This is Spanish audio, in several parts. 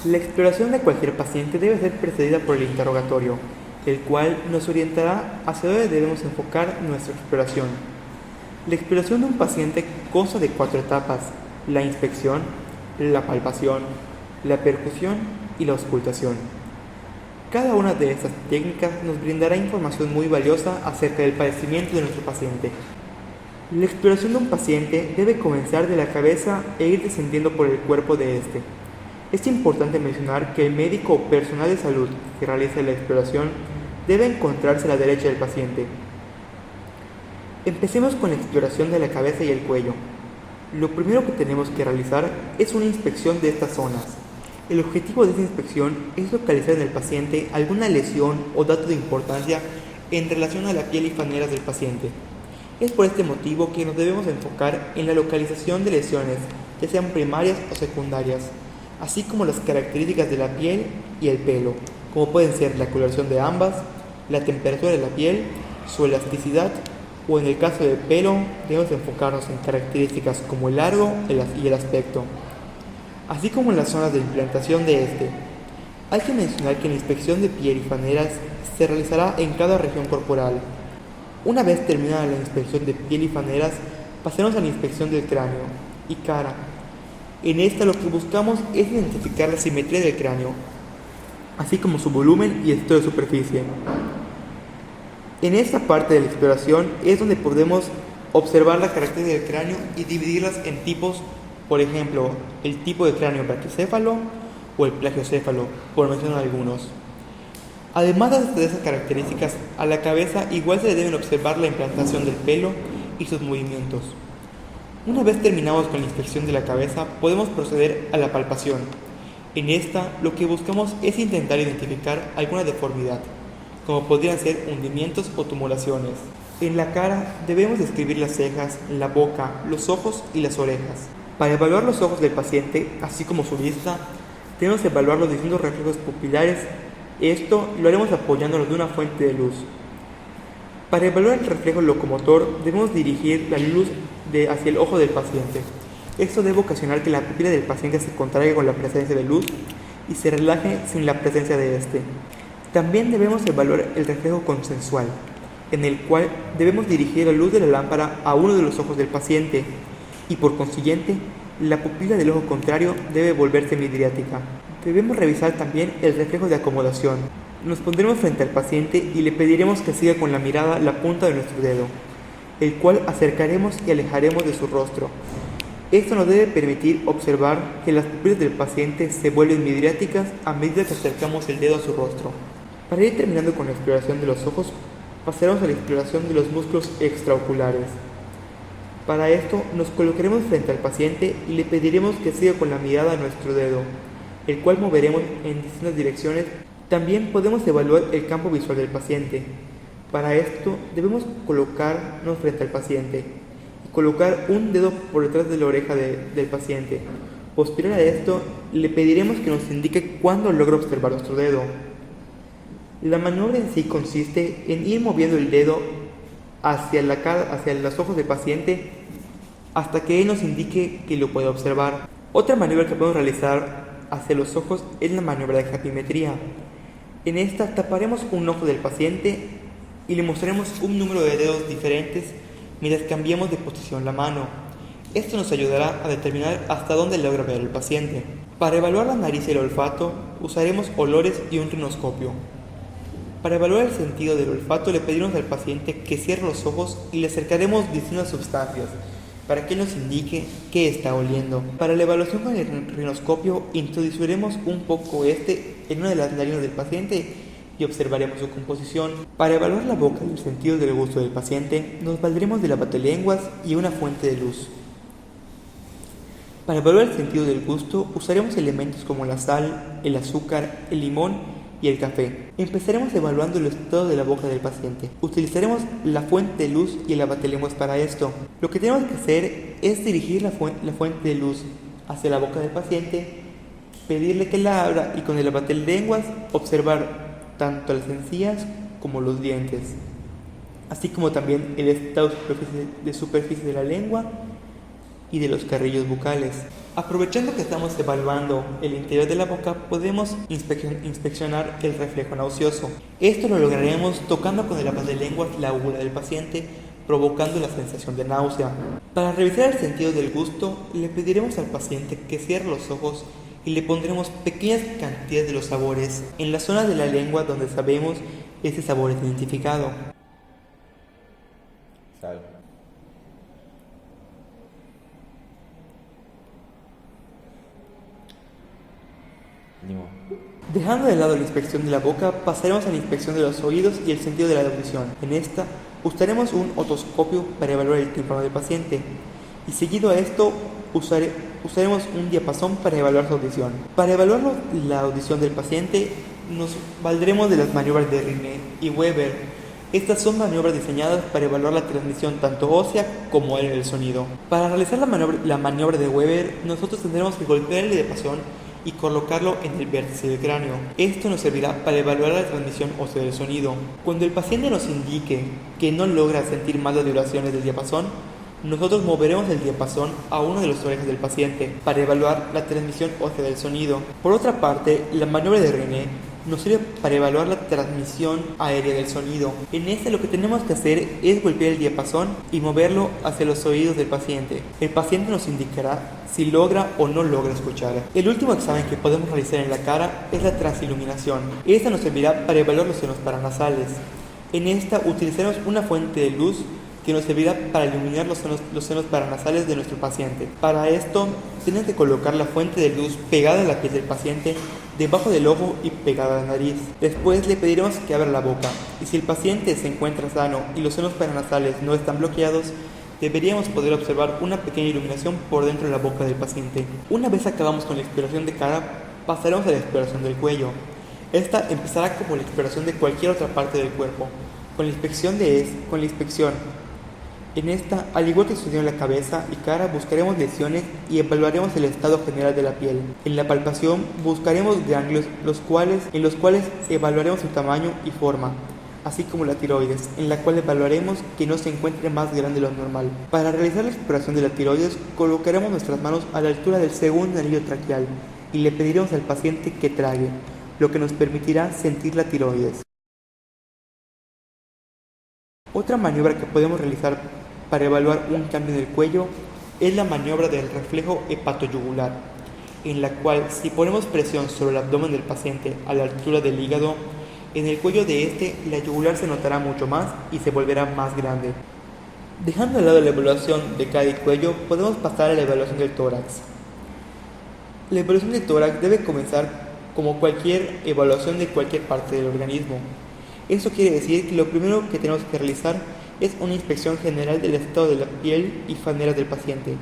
La exploración de cualquier paciente debe ser precedida por el interrogatorio, el cual nos orientará hacia dónde debemos enfocar nuestra exploración. La exploración de un paciente consta de 4 etapas: la inspección, la palpación, la percusión y la auscultación. Cada una de estas técnicas nos brindará información muy valiosa acerca del padecimiento de nuestro paciente. La exploración de un paciente debe comenzar de la cabeza e ir descendiendo por el cuerpo de éste. Es importante mencionar que el médico o personal de salud que realice la exploración debe encontrarse a la derecha del paciente. Empecemos con la exploración de la cabeza y el cuello. Lo primero que tenemos que realizar es una inspección de estas zonas. El objetivo de esta inspección es localizar en el paciente alguna lesión o dato de importancia en relación a la piel y faneras del paciente. Es por este motivo que nos debemos enfocar en la localización de lesiones, ya sean primarias o secundarias, así como las características de la piel y el pelo, como pueden ser la coloración de ambas, la temperatura de la piel, su elasticidad, o en el caso del pelo debemos enfocarnos en características como el largo y el aspecto, así como en las zonas de implantación de este. Hay que mencionar que la inspección de piel y faneras se realizará en cada región corporal. Una vez terminada la inspección de piel y faneras, pasaremos a la inspección del cráneo y cara. En esta lo que buscamos es identificar la simetría del cráneo, así como su volumen y estado de superficie. En esta parte de la exploración es donde podemos observar la característica del cráneo y dividirlas en tipos, por ejemplo, el tipo de cráneo braquicéfalo o el plagiocéfalo, por mencionar algunos. Además de esas características, a la cabeza igual se le deben observar la implantación del pelo y sus movimientos. Una vez terminados con la inspección de la cabeza, podemos proceder a la palpación. En esta, lo que buscamos es intentar identificar alguna deformidad, como podrían ser hundimientos o tumulaciones. En la cara debemos describir las cejas, la boca, los ojos y las orejas. Para evaluar los ojos del paciente, así como su vista, debemos evaluar los distintos reflejos pupilares. Esto lo haremos apoyándonos de una fuente de luz. Para evaluar el reflejo locomotor, debemos dirigir la luz hacia el ojo del paciente. Esto debe ocasionar que la pupila del paciente se contraiga con la presencia de luz y se relaje sin la presencia de este. También debemos evaluar el reflejo consensual, en el cual debemos dirigir la luz de la lámpara a uno de los ojos del paciente y por consiguiente la pupila del ojo contrario debe volverse midriática. Debemos revisar también el reflejo de acomodación. Nos pondremos frente al paciente y le pediremos que siga con la mirada la punta de nuestro dedo, el cual acercaremos y alejaremos de su rostro. Esto nos debe permitir observar que las pupilas del paciente se vuelven midriáticas a medida que acercamos el dedo a su rostro. Para ir terminando con la exploración de los ojos, pasaremos a la exploración de los músculos extraoculares. Para esto, nos colocaremos frente al paciente y le pediremos que siga con la mirada a nuestro dedo, el cual moveremos en distintas direcciones. También podemos evaluar el campo visual del paciente. Para esto, debemos colocarnos frente al paciente y colocar un dedo por detrás de la oreja del paciente. Posterior a esto, le pediremos que nos indique cuándo logra observar nuestro dedo. La maniobra en sí consiste en ir moviendo el dedo hacia la cara, hacia los ojos del paciente hasta que él nos indique que lo puede observar. Otra maniobra que podemos realizar hacia los ojos es la maniobra de japimetría. En esta taparemos un ojo del paciente y le mostraremos un número de dedos diferentes mientras cambiemos de posición la mano. Esto nos ayudará a determinar hasta dónde logra ver el paciente. Para evaluar la nariz y el olfato, usaremos olores y un rinoscopio. Para evaluar el sentido del olfato, le pediremos al paciente que cierre los ojos y le acercaremos distintas sustancias para que nos indique qué está oliendo. Para la evaluación con el rinoscopio, introduciremos un poco en una de las narinas del paciente y observaremos su composición. Para evaluar la boca y el sentido del gusto del paciente, nos valdremos de la batelenguas y una fuente de luz. Para evaluar el sentido del gusto, usaremos elementos como la sal, el azúcar, el limón y el café. Empezaremos evaluando el estado de la boca del paciente. Utilizaremos la fuente de luz y el abatelenguas para esto. Lo que tenemos que hacer es dirigir la fuente de luz hacia la boca del paciente, pedirle que la abra y con el abatelenguas observar tanto las encías como los dientes, así como también el estado de superficie de la lengua y de los carrillos bucales. Aprovechando que estamos evaluando el interior de la boca, podemos inspeccionar el reflejo nauseoso. Esto lo lograremos tocando con el abadelengua la uvular del paciente, provocando la sensación de náusea. Para revisar el sentido del gusto, le pediremos al paciente que cierre los ojos y le pondremos pequeñas cantidades de los sabores en la zona de la lengua donde sabemos ese sabor es identificado. Sal. Limón. Dejando de lado la inspección de la boca, pasaremos a la inspección de los oídos y el sentido de la audición. En esta, usaremos un otoscopio para evaluar el tímpano del paciente, y seguido a esto, usaremos un diapasón para evaluar su audición. Para evaluar la audición del paciente, nos valdremos de las maniobras de Rinne y Weber. Estas son maniobras diseñadas para evaluar la transmisión tanto ósea como aérea del sonido. Para realizar la maniobra de Weber, nosotros tendremos que golpear el diapasón y colocarlo en el vértice del cráneo. Esto nos servirá para evaluar la transmisión ósea del sonido. Cuando el paciente nos indique que no logra sentir más las vibraciones del diapasón, nosotros moveremos el diapasón a una de las orejas del paciente para evaluar la transmisión ósea del sonido. Por otra parte, la maniobra de Rinne nos sirve para evaluar la transmisión aérea del sonido. En esta lo que tenemos que hacer es golpear el diapasón y moverlo hacia los oídos del paciente. El paciente nos indicará si logra o no logra escuchar. El último examen que podemos realizar en la cara es la transiluminación. Esta nos servirá para evaluar los senos paranasales. En esta utilizaremos una fuente de luz que nos servirá para iluminar los senos paranasales de nuestro paciente. Para esto, tenemos que colocar la fuente de luz pegada a la piel del paciente, debajo del ojo y pegada a la nariz. Después le pediremos que abra la boca, y si el paciente se encuentra sano y los senos paranasales no están bloqueados, deberíamos poder observar una pequeña iluminación por dentro de la boca del paciente. Una vez acabamos con la exploración de cara, pasaremos a la exploración del cuello. Esta empezará como la exploración de cualquier otra parte del cuerpo, con la inspección. En esta, al igual que sucedió en la cabeza y cara, buscaremos lesiones y evaluaremos el estado general de la piel. En la palpación buscaremos ganglios en los cuales evaluaremos su tamaño y forma, así como la tiroides, en la cual evaluaremos que no se encuentre más grande de lo normal. Para realizar la exploración de la tiroides, colocaremos nuestras manos a la altura del segundo anillo traqueal y le pediremos al paciente que trague, lo que nos permitirá sentir la tiroides. Otra maniobra que podemos realizar para evaluar un cambio en el cuello es la maniobra del reflejo hepatoyugular, en la cual si ponemos presión sobre el abdomen del paciente a la altura del hígado, en el cuello de este la yugular se notará mucho más y se volverá más grande. Dejando de lado la evaluación de cara y cuello, podemos pasar a la evaluación del tórax. La evaluación del tórax debe comenzar como cualquier evaluación de cualquier parte del organismo. Esto quiere decir que lo primero que tenemos que realizar es una inspección general del estado de la piel y faneras del paciente.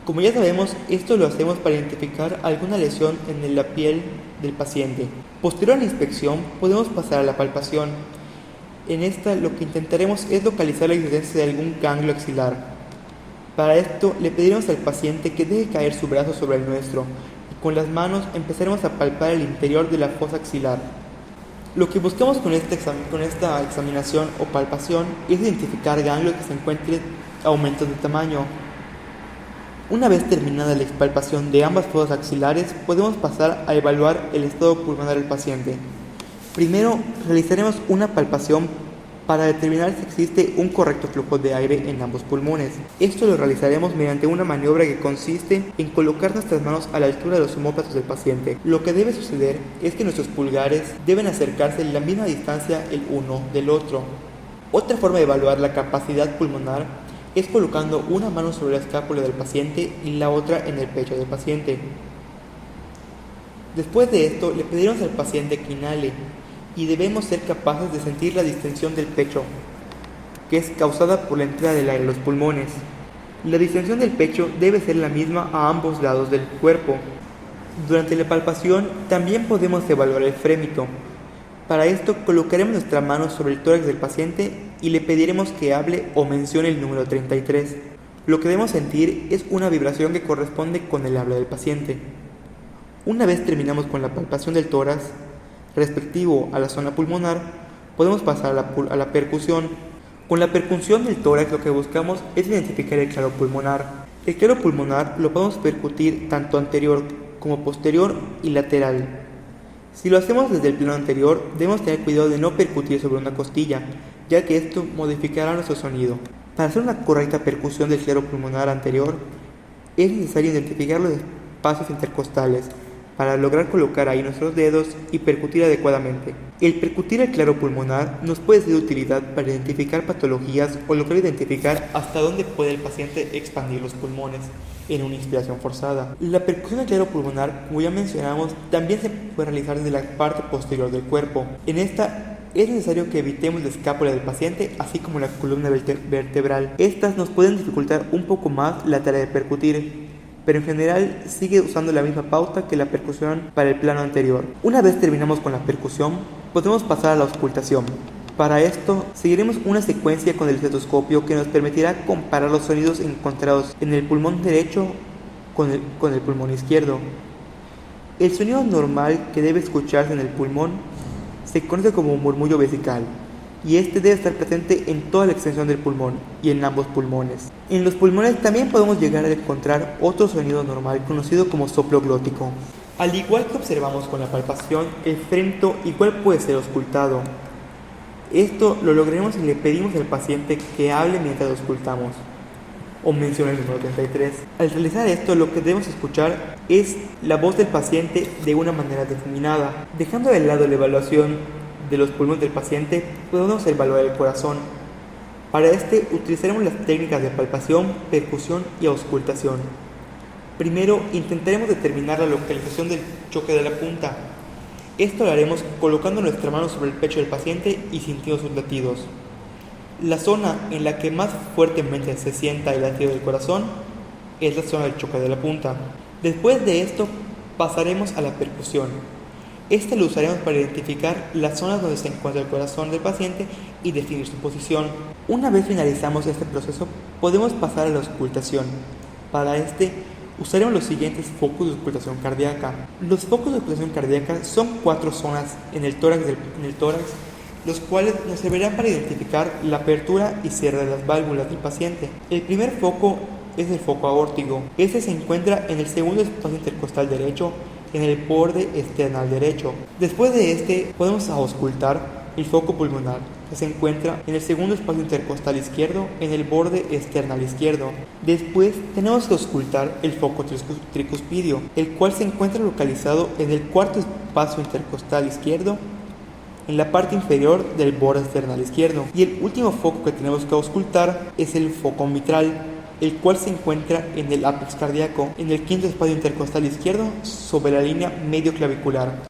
Como ya sabemos, esto lo hacemos para identificar alguna lesión en la piel del paciente. Posterior a la inspección, podemos pasar a la palpación. En esta, lo que intentaremos es localizar la existencia de algún ganglio axilar. Para esto, le pediremos al paciente que deje caer su brazo sobre el nuestro y con las manos empezaremos a palpar el interior de la fosa axilar. Lo que buscamos con esta examinación o palpación es identificar ganglios que se encuentren aumentos de tamaño. Una vez terminada la palpación de ambas fosas axilares, podemos pasar a evaluar el estado pulmonar del paciente. Primero, realizaremos una palpación para determinar si existe un correcto flujo de aire en ambos pulmones. Esto lo realizaremos mediante una maniobra que consiste en colocar nuestras manos a la altura de los omóplatos del paciente. Lo que debe suceder es que nuestros pulgares deben acercarse a la misma distancia el uno del otro. Otra forma de evaluar la capacidad pulmonar es colocando una mano sobre la escápula del paciente y la otra en el pecho del paciente. Después de esto, le pediremos al paciente que inhale y debemos ser capaces de sentir la distensión del pecho, que es causada por la entrada del aire a los pulmones. La distensión del pecho debe ser la misma a ambos lados del cuerpo. Durante la palpación también podemos evaluar el frémito. Para esto colocaremos nuestra mano sobre el tórax del paciente y le pediremos que hable o mencione el número 33. Lo que debemos sentir es una vibración que corresponde con el habla del paciente. Una vez terminamos con la palpación del tórax, respectivo a la zona pulmonar, podemos pasar a la percusión. Con la percusión del tórax lo que buscamos es identificar el claro pulmonar. El clero pulmonar lo podemos percutir tanto anterior como posterior y lateral. Si lo hacemos desde el plano anterior, debemos tener cuidado de no percutir sobre una costilla, ya que esto modificará nuestro sonido. Para hacer una correcta percusión del clero pulmonar anterior, es necesario identificar los espacios intercostales para lograr colocar ahí nuestros dedos y percutir adecuadamente. El percutir el clero pulmonar nos puede ser de utilidad para identificar patologías o lograr identificar hasta dónde puede el paciente expandir los pulmones en una inspiración forzada. La percusión del clero pulmonar, como ya mencionamos, también se puede realizar desde la parte posterior del cuerpo. En esta es necesario que evitemos la escápula del paciente, así como la columna vertebral. Estas nos pueden dificultar un poco más la tarea de percutir, pero en general sigue usando la misma pauta que la percusión para el plano anterior. Una vez terminamos con la percusión, podemos pasar a la auscultación. Para esto, seguiremos una secuencia con el estetoscopio que nos permitirá comparar los sonidos encontrados en el pulmón derecho con el pulmón izquierdo. El sonido normal que debe escucharse en el pulmón se conoce como murmullo vesical, y este debe estar presente en toda la extensión del pulmón y en ambos pulmones. En los pulmones también podemos llegar a encontrar otro sonido normal conocido como soplo glótico. Al igual que observamos con la palpación, el frento igual puede ser auscultado. Esto lo lograremos si le pedimos al paciente que hable mientras lo auscultamos, o menciona el número 33. Al realizar esto, lo que debemos escuchar es la voz del paciente de una manera difuminada. Dejando de lado la evaluación de los pulmones del paciente, podemos evaluar el corazón. Para este utilizaremos las técnicas de palpación, percusión y auscultación. Primero intentaremos determinar la localización del choque de la punta. Esto lo haremos colocando nuestra mano sobre el pecho del paciente y sintiendo sus latidos. La zona en la que más fuertemente se sienta el latido del corazón es la zona del choque de la punta. Después de esto pasaremos a la percusión. Esta lo usaremos para identificar las zonas donde se encuentra el corazón del paciente y definir su posición. Una vez finalizamos este proceso, podemos pasar a la auscultación. Para este, usaremos los siguientes focos de auscultación cardíaca. Los focos de auscultación cardíaca son 4 zonas en el tórax, los cuales nos servirán para identificar la apertura y cierre de las válvulas del paciente. El primer foco es el foco aórtico. Este se encuentra en el segundo espacio intercostal derecho, en el borde external derecho. Después de este, podemos auscultar el foco pulmonar, que se encuentra en el segundo espacio intercostal izquierdo, en el borde external izquierdo. Después, tenemos que auscultar el foco tricuspidio, el cual se encuentra localizado en el cuarto espacio intercostal izquierdo, en la parte inferior del borde external izquierdo. Y el último foco que tenemos que auscultar es el foco mitral, el cual se encuentra en el ápex cardíaco, en el quinto espacio intercostal izquierdo, sobre la línea medio clavicular.